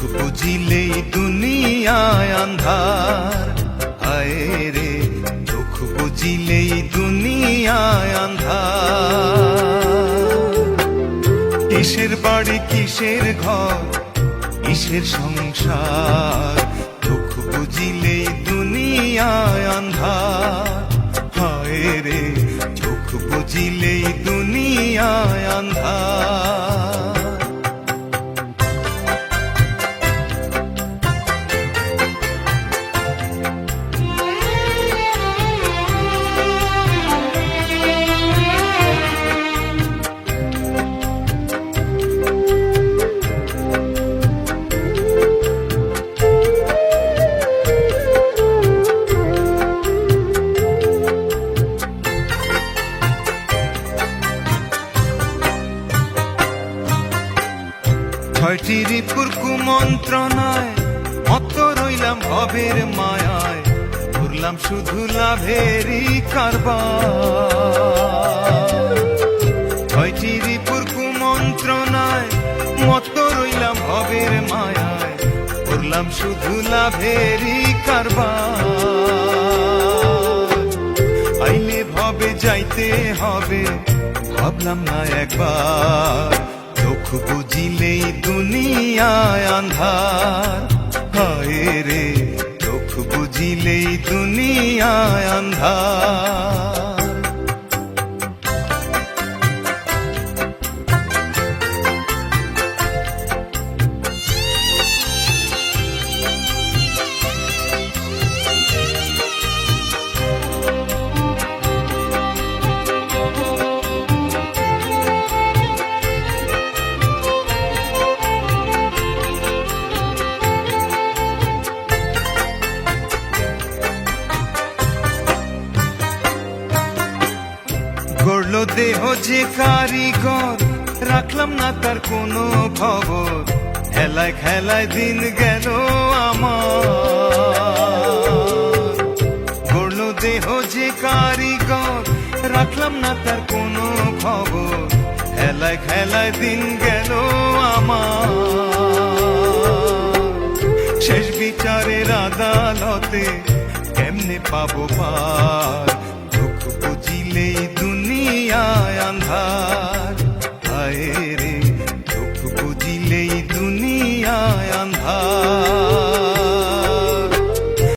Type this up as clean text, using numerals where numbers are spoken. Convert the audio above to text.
বুঝিলেই দুনিয়ায় আন্ধার, হায় রে দুঃখ বুঝিলেই দুনিয়ায় আন্ধার। কিসের বাড়ি কিসের ঘর কিসের সংসার, দুঃখ বুঝিলেই দুনিয়ায় আন্ধার, হায় রে দুঃখ বুঝিলেই দুনিয়ায় আন্ধার। ছয়টি রিপুর কুমন্ত্রণায় মত রইলাম ভবের মায়ায়, ঘুরলাম শুধু লাভেরই কারবার। ছয়টি রিপুর কুমন্ত্রণায় মত রইলাম ভবের মায়ায়, ঘুরলাম শুধু লাভেরই কারবার। আইলে ভবে যাইতে হবে ভাবলাম না একবার, দুঃখ বুঝিলেই দুনিয়ায় আন্ধার, হায় রে দুঃখ বুঝিলেই দুনিয়ায় আন্ধার। গড়লো দেহ যে কারিগর, রাখলাম না তার কোনো খবর, খেলায় খেলায় দিন গেল আমার। গড়লো দেহ যে কারিগর, রাখলাম না তার কোনো খবর, খেলায় খেলায় দিন গেল আমার। শেষ বিচারের আদালতে কেমনে পাবো পার, দুঃখ বুঝিলেই দুনিয়ায় আন্ধার, হায় রে দুঃখ বুঝিলেই দুনিয়ায় আন্ধার।